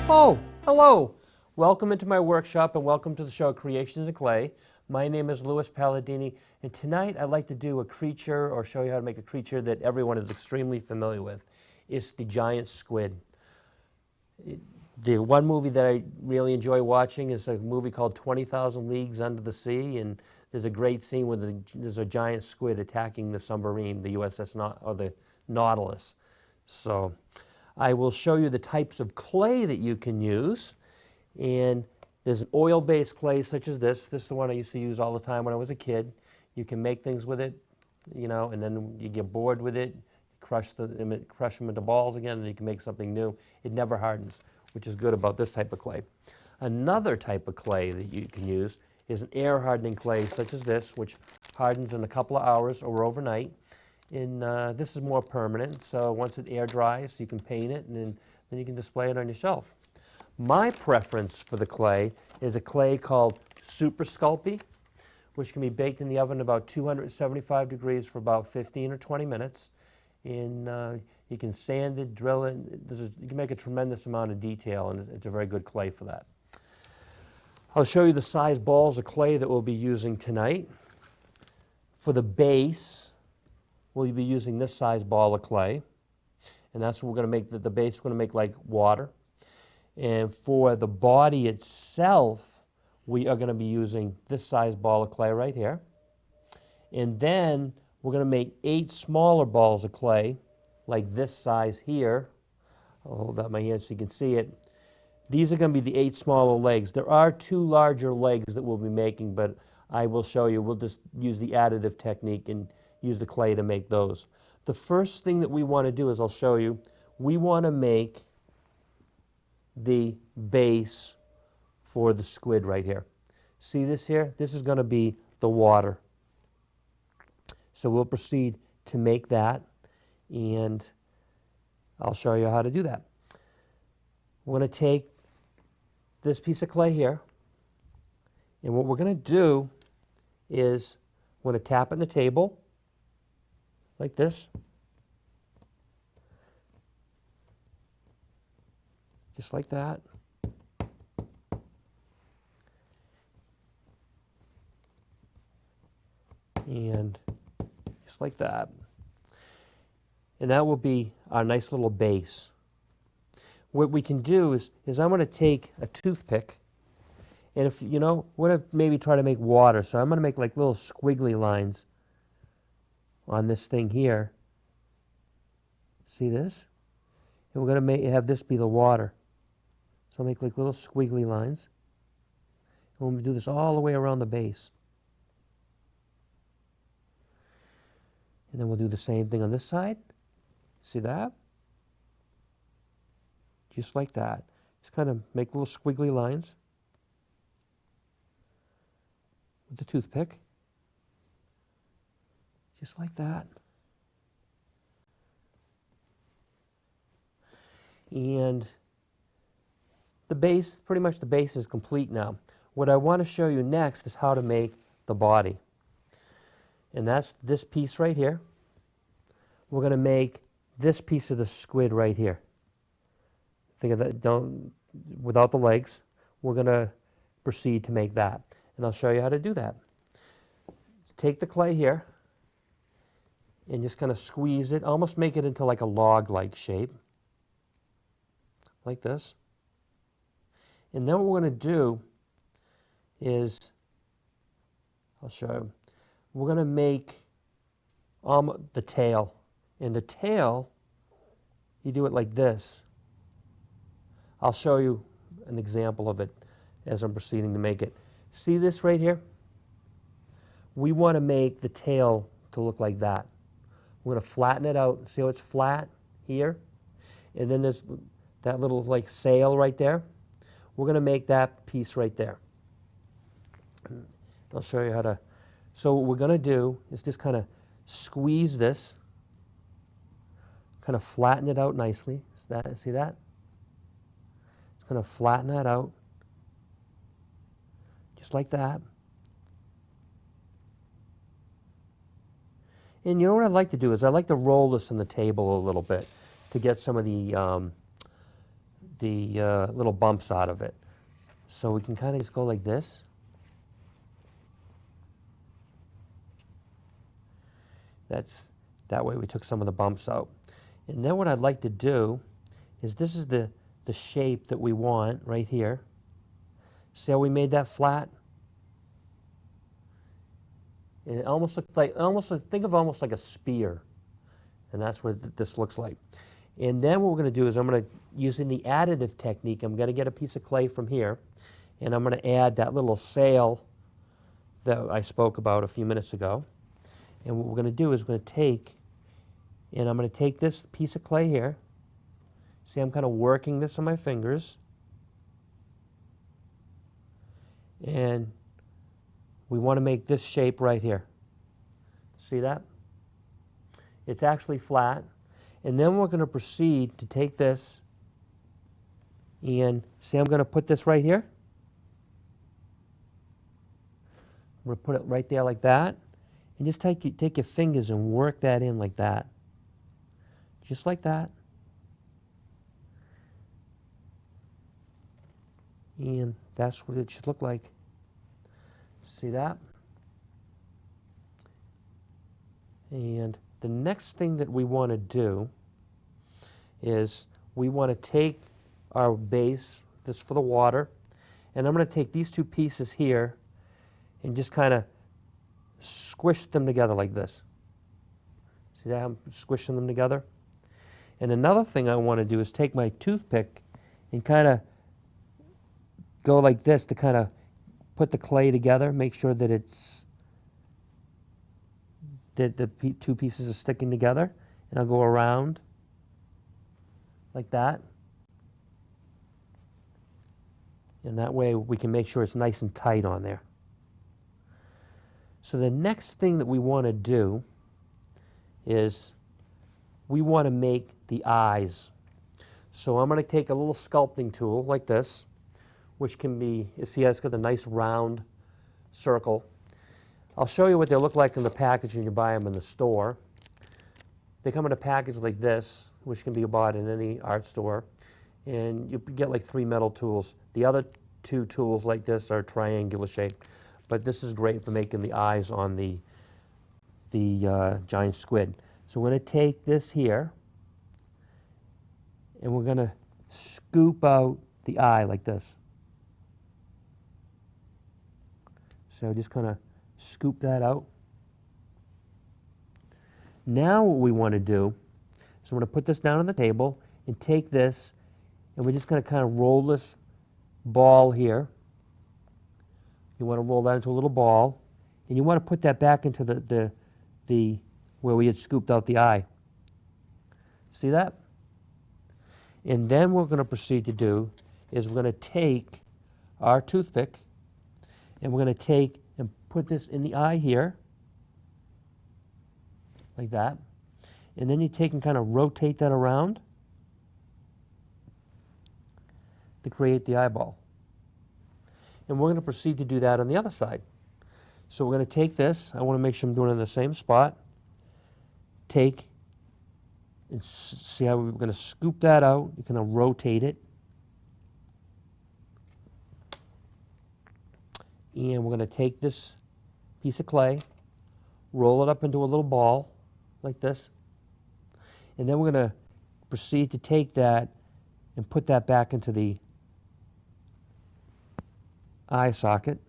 Oh, hello! Welcome into my workshop and welcome to the show Creations of Clay. My name is Louis Palladini, and tonight I'd like to do a creature or show you how to make a creature that everyone is extremely familiar with. It's the giant squid. The one movie that I really enjoy watching is a movie called 20,000 Leagues Under the Sea, and there's a great scene where there's a giant squid attacking the submarine, the USS or the Nautilus. So I will show you the types of clay that you can use, and there's an oil-based clay such as this. This is the one I used to use all the time when I was a kid. You can make things with it, you know, and then you get bored with it, crush them into balls again, and you can make something new. It never hardens, which is good about this type of clay. Another type of clay that you can use is an air hardening clay such as this, which hardens in a couple of hours or overnight. And this is more permanent, so once it air dries, you can paint it, and then you can display it on your shelf. My preference for the clay is a clay called Super Sculpey, which can be baked in the oven about 275 degrees for about 15 or 20 minutes. And you can sand it, drill it. You can make a tremendous amount of detail, and it's a very good clay for that. I'll show you the size balls of clay that we'll be using tonight. For the base, we'll be using this size ball of clay, and that's what we're going to make. The base we're going to make like water. And for the body itself, we are going to be using this size ball of clay right here. And then we're going to make 8 smaller balls of clay, like this size here. I'll hold out my hand so you can see it. These are going to be the 8 smaller legs. There are 2 larger legs that we'll be making, but I will show you. We'll just use the additive technique and use the clay to make those. The first thing that we want to do is, I'll show you, we want to make the base for the squid right here. See this here? This is going to be the water. So we'll proceed to make that, and I'll show you how to do that. We're going to take this piece of clay here, and what we're going to do is we're going to tap it in the table like this. Just like that. And just like that. And that will be our nice little base. What we can do is I'm going to take a toothpick, and if, you know, we're going to maybe try to make water, so I'm going to make like little squiggly lines on this thing here. See this? And we're going to have this be the water. So I'll make like little squiggly lines. And we'll do this all the way around the base. And then we'll do the same thing on this side. See that? Just like that. Just kind of make little squiggly lines with the toothpick. Just like that. And the base, pretty much the base is complete now. What I want to show you next is how to make the body. And that's this piece right here. We're going to make this piece of the squid right here. Think of that, without the legs. We're going to proceed to make that. And I'll show you how to do that. Take the clay here and just kind of squeeze it, almost make it into like a log-like shape. Like this. And then what we're going to do is, I'll show you, we're going to make the tail. And the tail, you do it like this. I'll show you an example of it as I'm proceeding to make it. See this right here? We want to make the tail to look like that. We're going to flatten it out. See how it's flat here? And then there's that little like sail right there. We're going to make that piece right there. I'll show you how to. So what we're going to do is just kind of squeeze this, kind of flatten it out nicely. See that? Just kind of flatten that out, just like that. And you know what I'd like to do is I like to roll this on the table a little bit to get some of the the little bumps out of it. So we can kind of just go like this. That way we took some of the bumps out. And then what I'd like to do is, this is the shape that we want right here. See how we made that flat? And it almost looks like, think of almost like a spear. And that's what this looks like. And then what we're going to do is, I'm going to, using the additive technique, I'm going to get a piece of clay from here, and I'm going to add that little sail that I spoke about a few minutes ago. And what we're going to do is, we're going to take, and I'm going to take this piece of clay here. See, I'm kind of working this on my fingers. And we want to make this shape right here. See that? It's actually flat. And then we're going to proceed to take this, and see, I'm going to put this right here. I'm going to put it right there like that. And just take your fingers and work that in like that. Just like that. And that's what it should look like. See that? And the next thing that we want to do is, we want to take our base, this for the water, and I'm going to take these two pieces here and just kind of squish them together like this. See that? I'm squishing them together. And another thing I want to do is take my toothpick and kind of go like this to kind of put the clay together, make sure that the two pieces are sticking together, and I'll go around like that. And that way we can make sure it's nice and tight on there. So the next thing that we want to do is, we want to make the eyes. So I'm going to take a little sculpting tool like this, which can be, you see, it's got a nice round circle. I'll show you what they look like in the package when you buy them in the store. They come in a package like this, which can be bought in any art store, and you get like 3 metal tools. The other 2 tools like this are triangular shaped, but this is great for making the eyes on the giant squid. So we're going to take this here, and we're going to scoop out the eye like this. So just kind of scoop that out. Now what we want to do is, we're going to put this down on the table and take this, and we're just going to kind of roll this ball here. You want to roll that into a little ball, and you want to put that back into the where we had scooped out the eye. See that? And then what we're going to proceed to do is, we're going to take our toothpick, and we're going to take and put this in the eye here, like that. And then you take and kind of rotate that around to create the eyeball. And we're going to proceed to do that on the other side. So we're going to take this, I want to make sure I'm doing it in the same spot, take, and see how we're going to scoop that out. You're going to rotate it. And we're going to take this piece of clay, roll it up into a little ball like this, and then we're going to proceed to take that and put that back into the eye socket.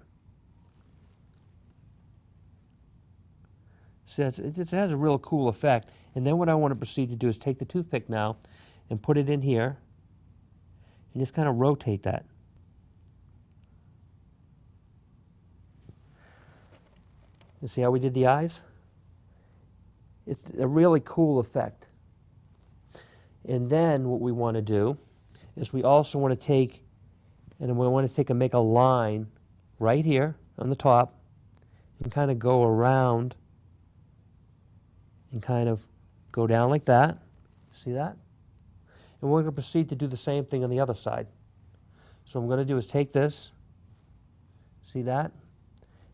See, it has a real cool effect. And then what I want to proceed to do is take the toothpick now and put it in here and just kind of rotate that. You see how we did the eyes? It's a really cool effect. And then what we want to do is, we also want to take, and we want to take and make a line right here on the top, and kind of go around and kind of go down like that. See that? And we're going to proceed to do the same thing on the other side. So what I'm going to do is take this, see that?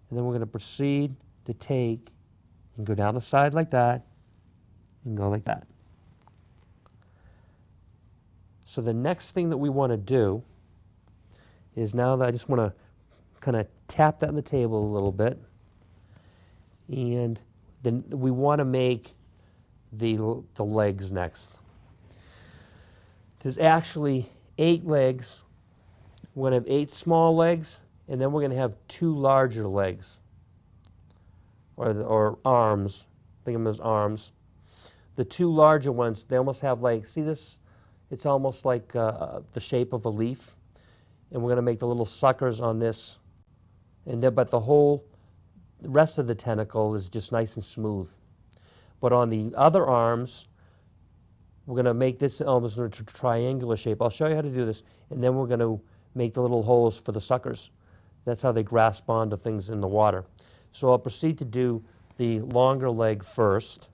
And then we're going to proceed to take and go down the side like that and go like that. So the next thing that we want to do is, now that I just want to kind of tap that on the table a little bit, and then we want to make the legs next. There's actually 8 legs. We're going to have 8 small legs, and then we're going to have 2 larger legs, or arms. Think of them as arms. The 2 larger ones, they almost have like, see this? It's almost like the shape of a leaf. And we're going to make the little suckers on this. And then, but the rest of the tentacle is just nice and smooth. But on the other arms, we're going to make this almost a triangular shape. I'll show you how to do this. And then we're going to make the little holes for the suckers. That's how they grasp onto things in the water. So I'll proceed to do the longer leg first.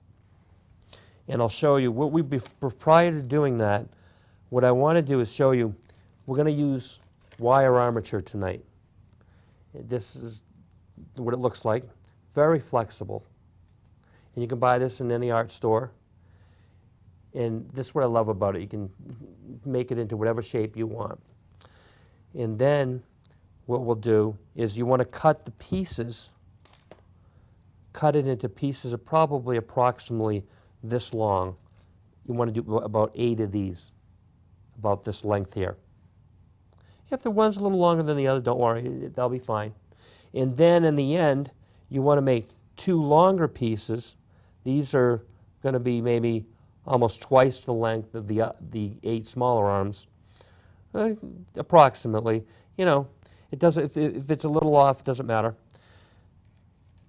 And I'll show you prior to doing that, what I want to do is show you, we're going to use wire armature tonight. This is what it looks like. Very flexible. And you can buy this in any art store. And this is what I love about it. You can make it into whatever shape you want. And then what we'll do is, you want to cut the pieces, cut it into pieces of probably approximately this long. You want to do about 8 of these, about this length here. If the one's a little longer than the other, don't worry, that'll be fine. And then in the end, you want to make 2 longer pieces. These are going to be maybe almost twice the length of the 8 smaller arms, approximately. You know, it doesn't. If it's a little off, it doesn't matter.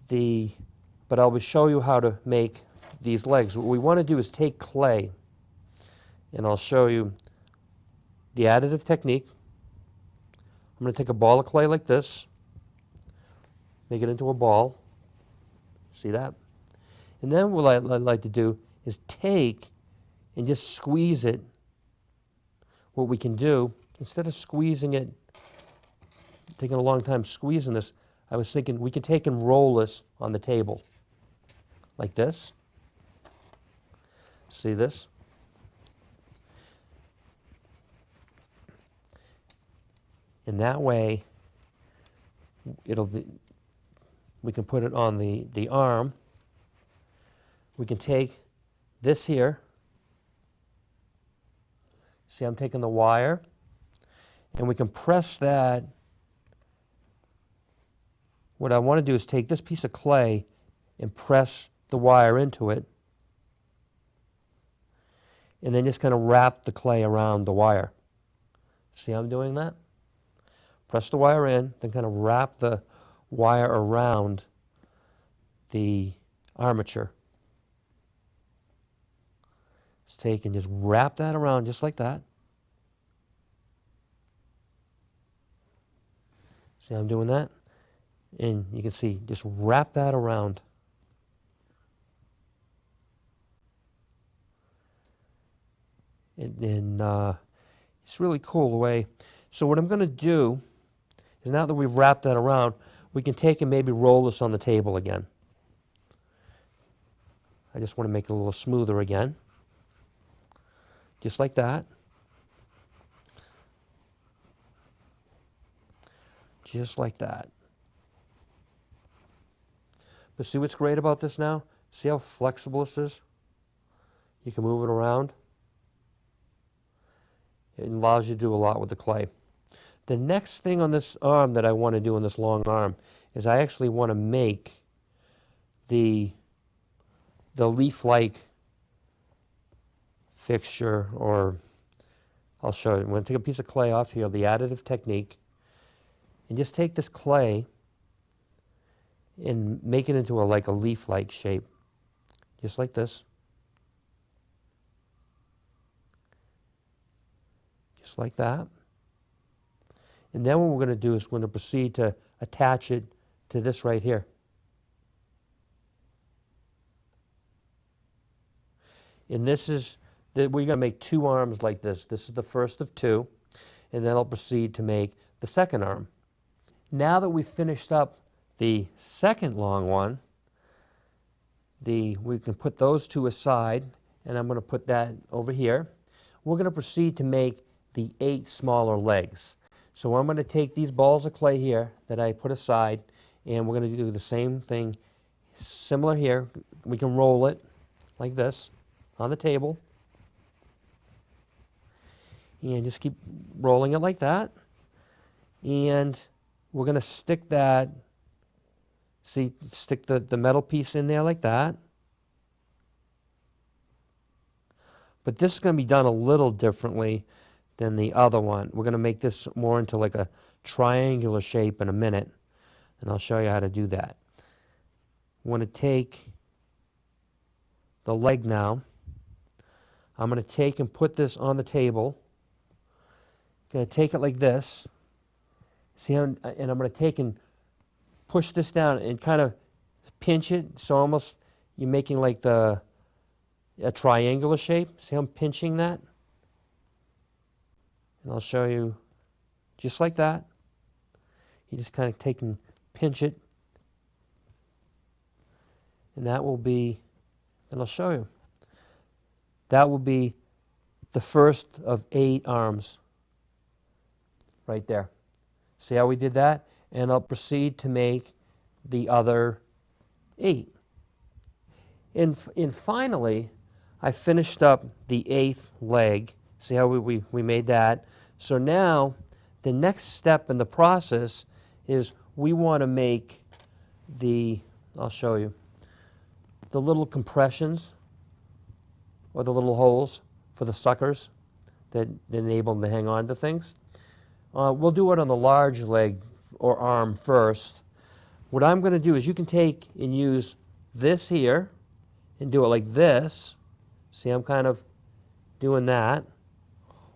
But I'll show you how to make these legs. What we want to do is take clay, and I'll show you the additive technique. I'm going to take a ball of clay like this, make it into a ball. See that? And then what I'd like to do is take and just squeeze it. What we can do, instead of squeezing it, taking a long time squeezing this, I was thinking we could take and roll this on the table like this. See this? And that way, we can put it on the arm. We can take this here. See, I'm taking the wire, and we can press that. What I want to do is take this piece of clay and press the wire into it, and then just kind of wrap the clay around the wire. See how I'm doing that? Press the wire in, then kind of wrap the wire around the armature. Just take and just wrap that around just like that. See how I'm doing that? And you can see, just wrap that around. And it's really cool the way. So what I'm going to do is, now that we've wrapped that around, we can take and maybe roll this on the table again. I just want to make it a little smoother again. Just like that. Just like that. But see what's great about this now? See how flexible this is? You can move it around. It allows you to do a lot with the clay. The next thing on this arm that I want to do on this long arm is, I actually want to make the leaf-like fixture, or I'll show you. I'm going to take a piece of clay off here, the additive technique, and just take this clay and make it into like a leaf-like shape, just like this. Just like that. And then what we're going to do is, we're going to proceed to attach it to this right here. And this is, we're going to make 2 arms like this. This is the first of 2. And then I'll proceed to make the second arm. Now that we've finished up the second long one, we can put those 2 aside, and I'm going to put that over here. we're going to proceed to make the 8 smaller legs. So I'm going to take these balls of clay here that I put aside, and we're going to do the same thing, similar here. We can roll it like this on the table, and just keep rolling it like that. And we're going to stick that, see, stick the metal piece in there like that. But this is going to be done a little differently than the other one. We're going to make this more into like a triangular shape in a minute, and I'll show you how to do that. I'm going to take the leg now. I'm going to take and put this on the table. I'm going to take it like this. See how, and I'm going to take and push this down and kind of pinch it, so almost you're making like a triangular shape. See how I'm pinching that? And I'll show you just like that. You just kind of take and pinch it. And that will be, and I'll show you. That will be the first of 8 arms right there. See how we did that? And I'll proceed to make the other 8. And finally, I finished up the 8th leg. See how we made that? So now, the next step in the process is we want to make the, I'll show you, the little compressions or the little holes for the suckers that enable them to hang on to things. We'll do it on the large leg or arm first. What I'm going to do is you can take and use this here and do it like this. See, I'm kind of doing that.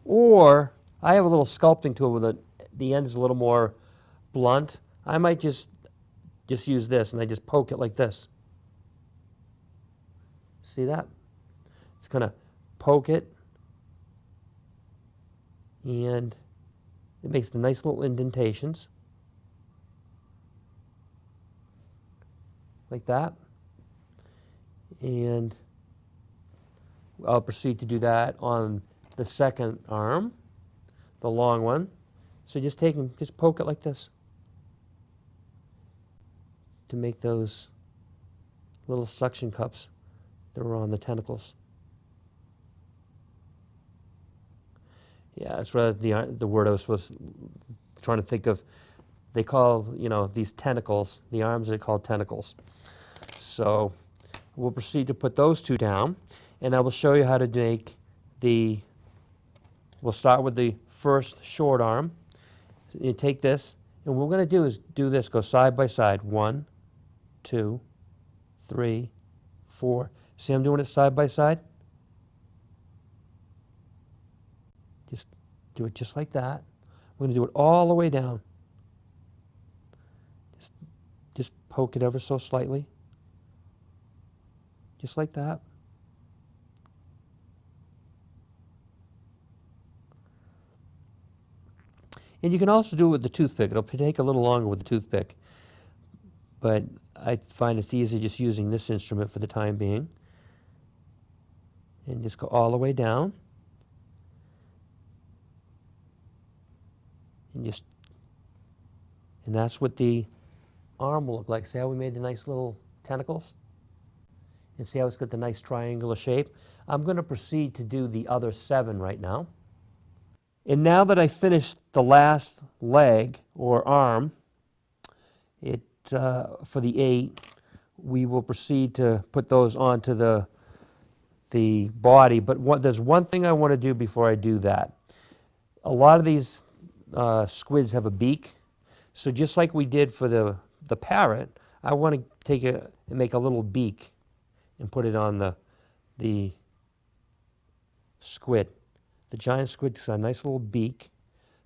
Or I have a little sculpting tool with the end is a little more blunt. I might just use this and I just poke it like this. See that? It's going to poke it, and it makes the nice little indentations like that. And I'll proceed to do that on the second arm, the long one. So just poke it like this to make those little suction cups that are on the tentacles. Yeah, that's what the word I was trying to think of. They call, these tentacles, the arms they call tentacles. So we'll proceed to put those 2 down, and I will show you how to make we'll start with the first short arm. You take this, and what we're going to do is do this, go side by side. 1, 2, 3, 4. See I'm doing it side by side? Just do it just like that. We're going to do it all the way down. Just poke it ever so slightly. Just like that. And you can also do it with the toothpick. It'll take a little longer with the toothpick, but I find it's easy just using this instrument for the time being. And just go all the way down. And that's what the arm will look like. See how we made the nice little tentacles? And see how it's got the nice triangular shape? I'm going to proceed to do the other 7 right now. And now that I finished the last leg or arm, for the 8, we will proceed to put those onto the body. But there's one thing I want to do before I do that. A lot of these squids have a beak. So just like we did for the parrot, I want to take and make a little beak and put it on the squid. The giant squid has a nice little beak.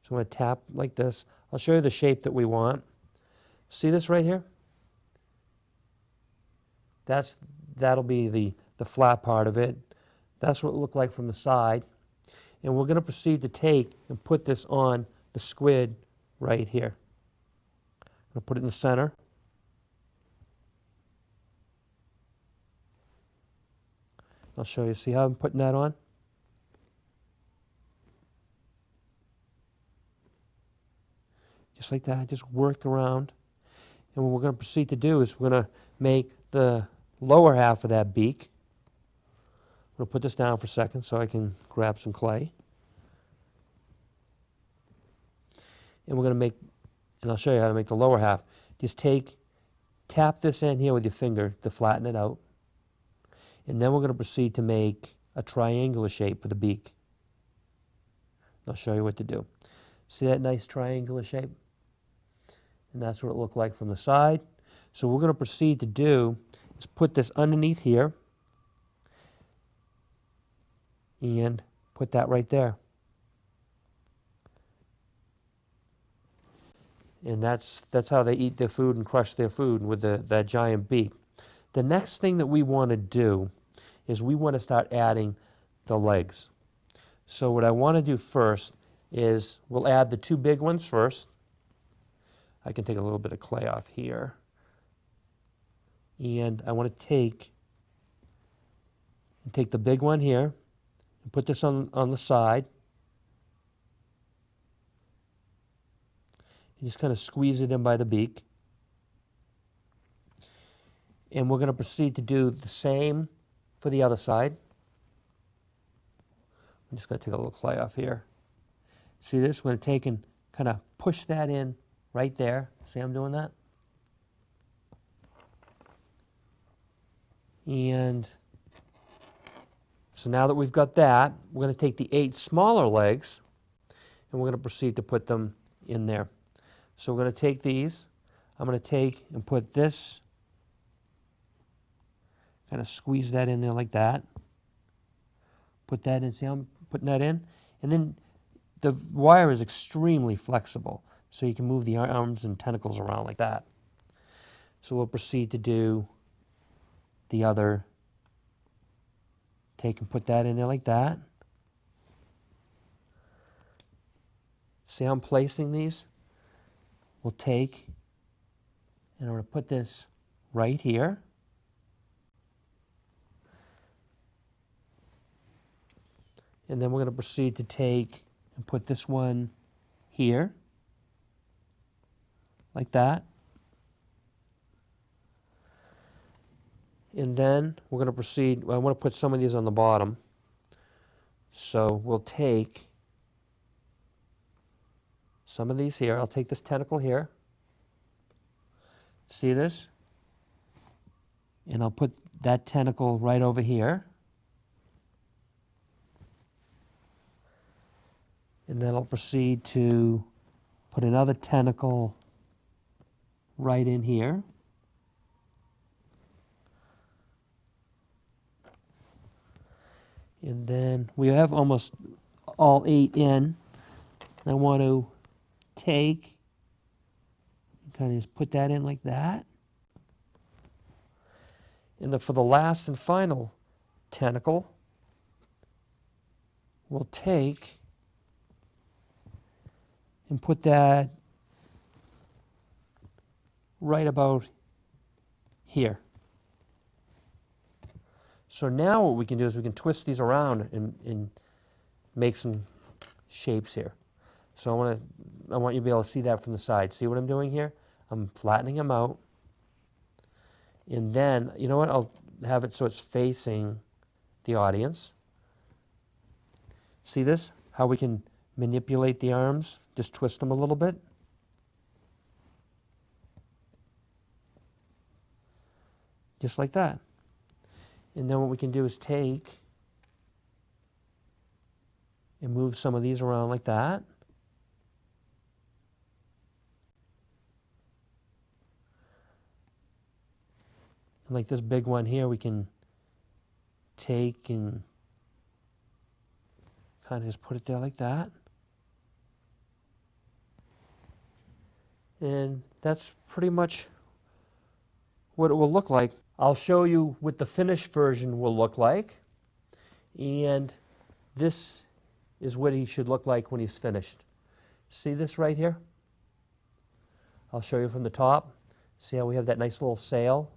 So I'm going to tap like this. I'll show you the shape that we want. See this right here? That'll be the flat part of it. That's what it looked like from the side. And we're going to proceed to take and put this on the squid right here. I'm going to put it in the center. I'll show you. See how I'm putting that on? just like that, just worked around. And what we're going to proceed to do is we're going to make the lower half of that beak. I'm going to put this down for a second so I can grab some clay. And we're going to make, and I'll show you how to make the lower half. Just tap this in here with your finger to flatten it out. And then we're going to proceed to make a triangular shape for the beak. I'll show you what to do. See that nice triangular shape? And that's what it looked like from the side. So what we're going to proceed to do is put this underneath here and put that right there. And that's how they eat their food and crush their food, with that giant beak. The next thing that we want to do is we want to start adding the legs. So what I want to do first is we'll add the two big ones first. I can take a little bit of clay off here. And I want to take the big one here and put this on the side. And just kind of squeeze it in by the beak. And we're going to proceed to do the same for the other side. I'm just going to take a little clay off here. See this? We're going to take and kind of push that in right there. See I'm doing that? And so now that we've got that, we're going to take the 8 smaller legs and we're going to proceed to put them in there. So we're going to take these. I'm going to take and put this, kind of squeeze that in there like that. Put that in. See how I'm putting that in? And then the wire is extremely flexible, so you can move the arms and tentacles around like that. So we'll proceed to do the other. Take and put that in there like that. See how I'm placing these? We'll take, and I'm going to put this right here. And then we're going to proceed to take and put this one here, like that. And then we're going to proceed, I want to put some of these on the bottom. So we'll take some of these here. I'll take this tentacle here. See this? And I'll put that tentacle right over here. And then I'll proceed to put another tentacle right in here. And then we have almost all 8 in. I want to take and kind of just put that in like that. And for the last and final tentacle, we'll take and put that right about here. So now what we can do is we can twist these around and make some shapes here. So I want you to be able to see that from the side. See what I'm doing here? I'm flattening them out. And then, you know what? I'll have it so it's facing the audience. See this? How we can manipulate the arms? Just twist them a little bit. Just like that. And then what we can do is take and move some of these around like that. And like this big one here, we can take and kind of just put it there like that. And that's pretty much what it will look like. I'll show you what the finished version will look like. And this is what he should look like when he's finished. See this right here? I'll show you from the top. See how we have that nice little sail?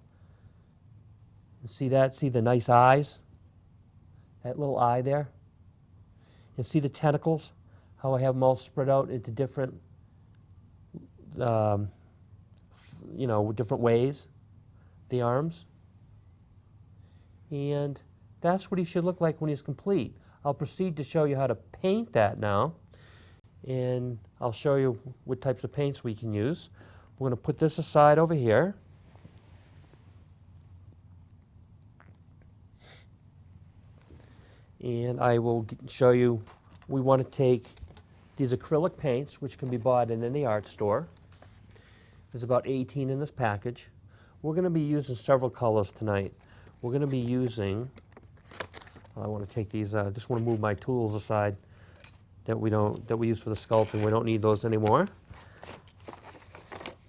And see that? See the nice eyes? That little eye there? And see the tentacles? How I have them all spread out into different you know, different ways, the arms. And that's what he should look like when he's complete. I'll proceed to show you how to paint that now. And I'll show you what types of paints we can use. We're going to put this aside over here. And I will show you, we want to take these acrylic paints, which can be bought in any art store. There's about 18 in this package. We're going to be using several colors tonight. We're going to be using, I want to take these, I just want to move my tools aside that we use for the sculpting. We don't need those anymore.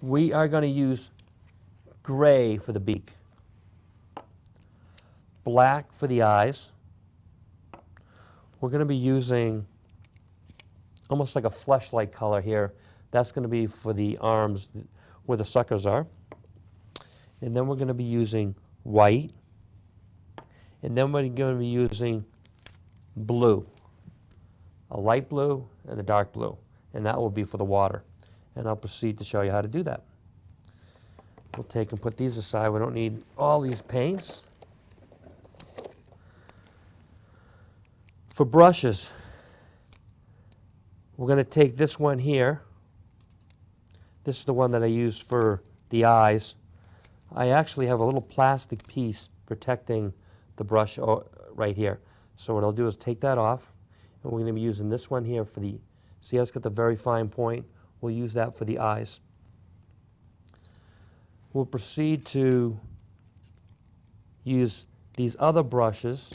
We are going to use gray for the beak, black for the eyes. We're going to be using almost like a flesh-like color here. That's going to be for the arms where the suckers are. And then we're going to be using white. And then we're going to be using blue, a light blue and a dark blue. And that will be for the water. And I'll proceed to show you how to do that. We'll take and put these aside. We don't need all these paints. For brushes, we're going to take this one here. This is the one that I use for the eyes. I actually have a little plastic piece protecting the brush right here. So what I'll do is take that off, and we're going to be using this one here for the, see how it's got the very fine point? We'll use that for the eyes. We'll proceed to use these other brushes.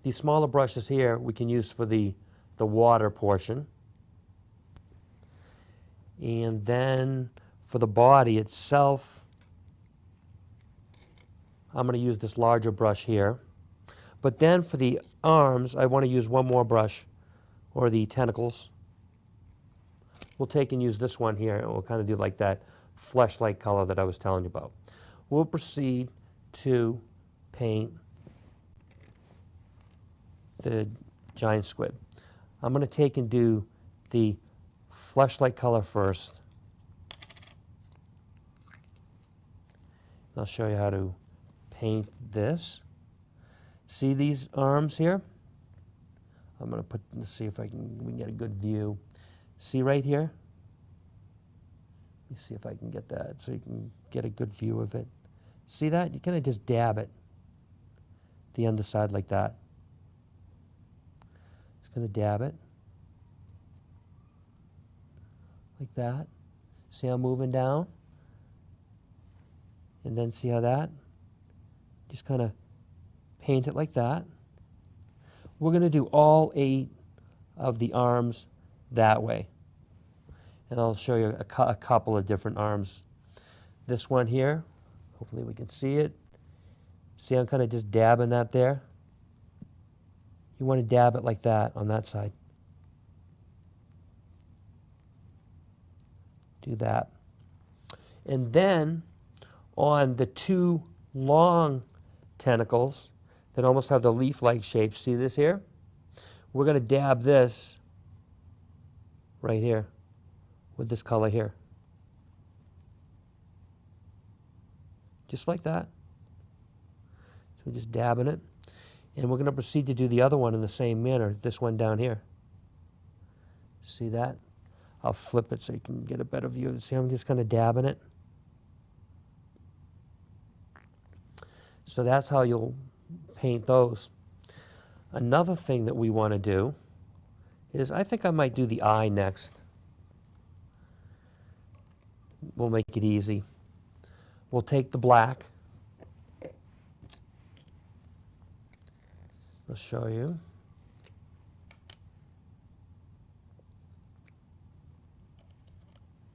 These smaller brushes here we can use for the water portion. And then for the body itself, I'm going to use this larger brush here. But then for the arms, I want to use one more brush, or the tentacles. We'll take and use this one here, and we'll kind of do like that flesh-like color that I was telling you about. We'll proceed to paint the giant squid. I'm going to take and do the flesh-like color first. I'll show you how to paint this. See these arms here? I'm going to put, let's see if we can get a good view. See right here? Let me see if I can get that so you can get a good view of it. See that? You kind of just dab it, the underside like that. Just going to dab it like that. See how I'm moving down? And then see how that? Just kind of paint it like that. We're going to do all 8 of the arms that way. And I'll show you a couple of different arms. This one here, hopefully we can see it. See, I'm kind of just dabbing that there. You want to dab it like that on that side. Do that. And then on the 2 long tentacles that almost have the leaf-like shape, see this here? We're going to dab this right here with this color here. Just like that. So we're just dabbing it. And we're going to proceed to do the other one in the same manner, this one down here. See that? I'll flip it so you can get a better view. See, I'm just kind of dabbing it. So that's how you'll paint those. Another thing that we want to do is, I think I might do the eye next. We'll make it easy. We'll take the black. I'll show you.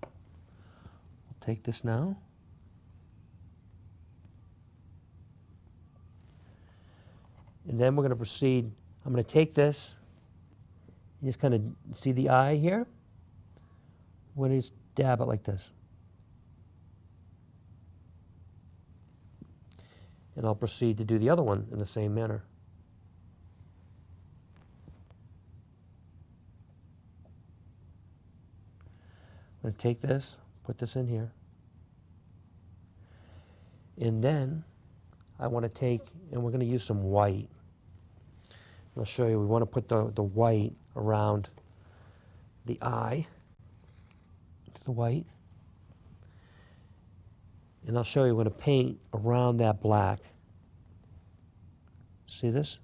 We'll take this now. And then we're going to proceed. I'm going to take this. You just kind of see the eye here. We're going to just dab it like this. And I'll proceed to do the other one in the same manner. I'm going to take this, put this in here. And then I want to take, and we're going to use some white. I'll show you, we want to put the white around the eye, the white. And I'll show you, we're going to paint around that black. See this?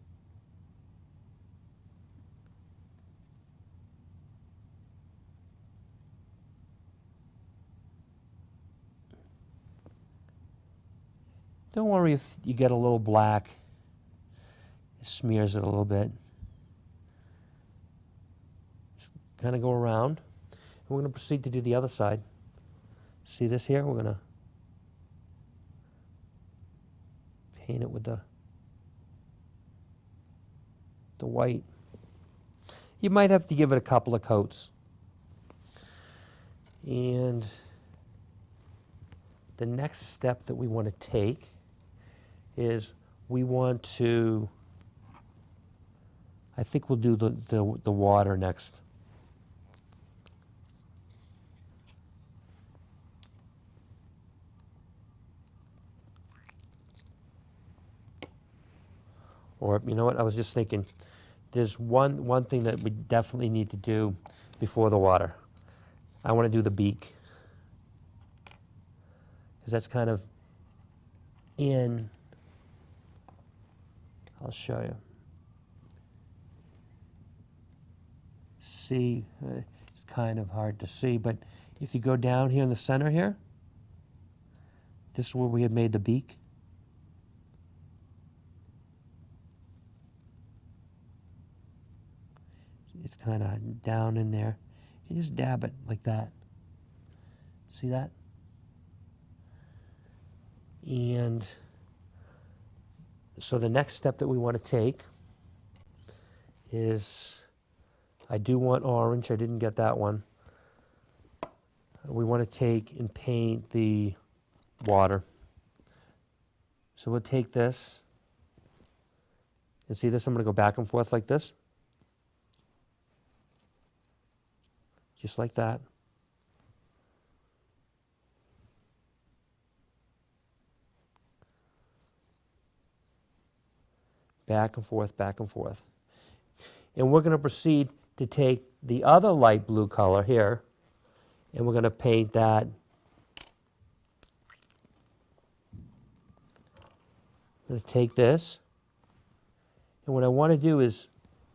Don't worry if you get a little black. It smears it a little bit. Just kind of go around. And we're going to proceed to do the other side. See this here? We're going to paint it with the white. You might have to give it a couple of coats. And the next step that we want to take is we want to, I think we'll do the water next. Or, you know what, I was just thinking, there's one thing that we definitely need to do before the water. I want to do the beak. Because that's kind of in, I'll show you. See, it's kind of hard to see, but if you go down here in the center here, this is where we had made the beak. It's kind of down in there. You just dab it like that. See that? And so the next step that we want to take is, I do want orange. I didn't get that one. We want to take and paint the water. So we'll take this. And see this? I'm going to go back and forth like this. Just like that. Back and forth, back and forth. And we're going to proceed to take the other light blue color here, and we're going to paint that. I'm going to take this, and what I want to do is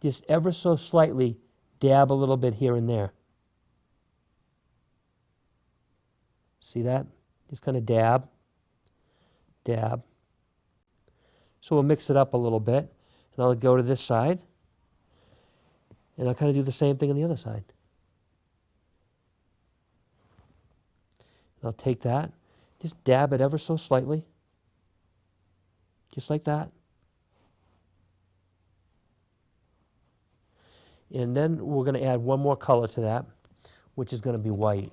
just ever so slightly dab a little bit here and there. See that? Just kind of dab, dab. So we'll mix it up a little bit, and I'll go to this side, and I'll kind of do the same thing on the other side. And I'll take that, just dab it ever so slightly, just like that. And then we're going to add one more color to that, which is going to be white,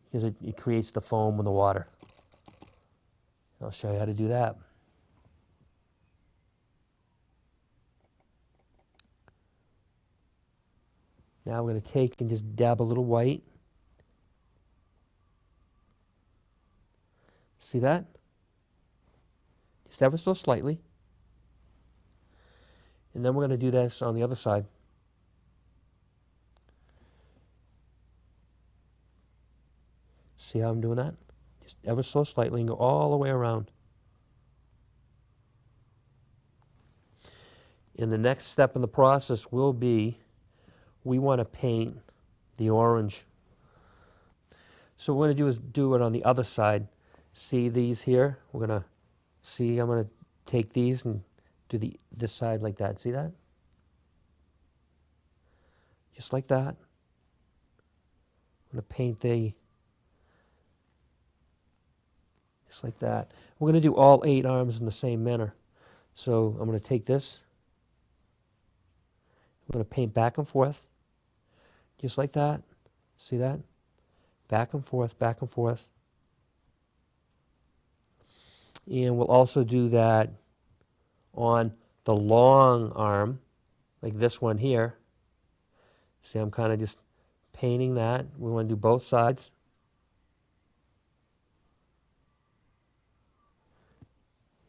because it creates the foam in the water. I'll show you how to do that. Now we're going to take and just dab a little white. See that? Just ever so slightly. And then we're going to do this on the other side. See how I'm doing that? Just ever so slightly and go all the way around. And the next step in the process will be, we want to paint the orange. So what we're going to do is do it on the other side. See these here? We're going to see, I'm going to take these and do this side like that. See that? Just like that. I'm going to paint just like that. We're going to do all 8 arms in the same manner. So I'm going to take this. I'm going to paint back and forth. Just like that. See that? Back and forth, back and forth. And we'll also do that on the long arm, like this one here. See, I'm kind of just painting that. We want to do both sides.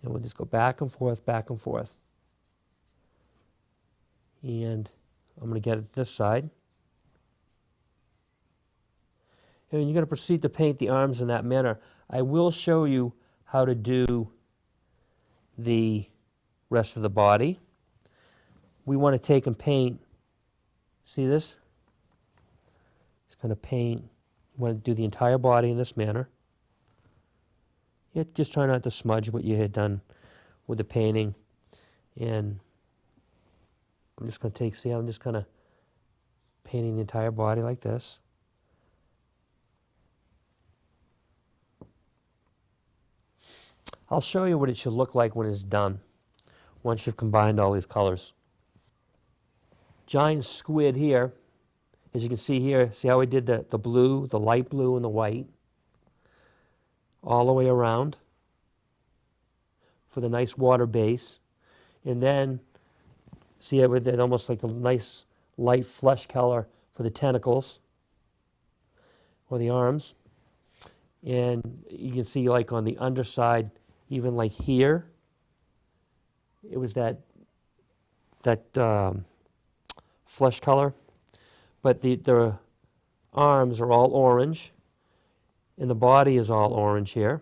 And we'll just go back and forth, back and forth. And I'm going to get it this side. And you're going to proceed to paint the arms in that manner. I will show you how to do the rest of the body. We want to take and paint, see this? Just going to paint, we want to do the entire body in this manner. Just try not to smudge what you had done with the painting. And I'm just going to take, see how I'm just kind of painting the entire body like this. I'll show you what it should look like when it's done, once you've combined all these colors. Giant squid here, as you can see here, see how we did the blue, the light blue and the white, all the way around for the nice water base. And then, see it with almost like the nice light flesh color for the tentacles or the arms. And you can see like on the underside, even like here, it was that flesh color. But the arms are all orange, and the body is all orange here.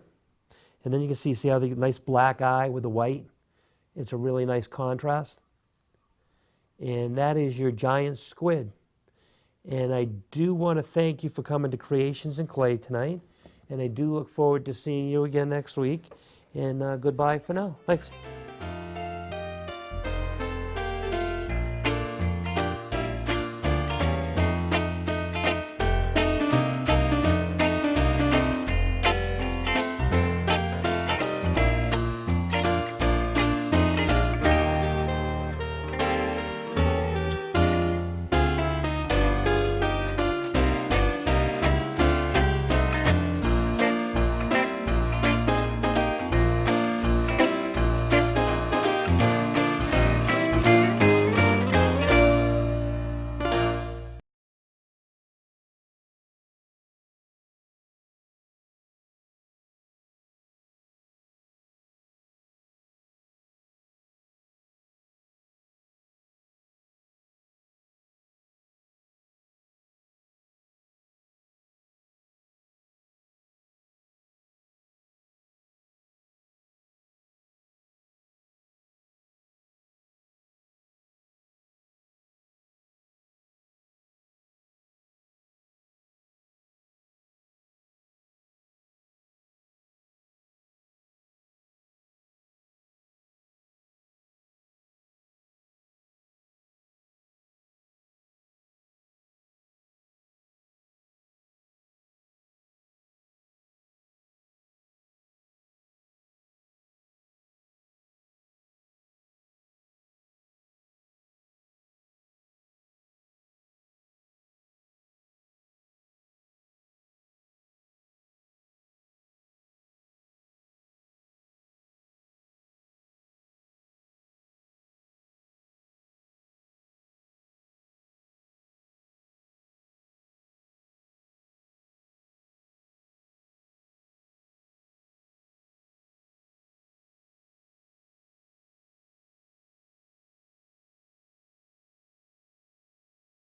And then you can see how the nice black eye with the white. It's a really nice contrast. And that is your giant squid. And I do want to thank you for coming to Creations in Clay tonight. And I do look forward to seeing you again next week. And goodbye for now. Thanks.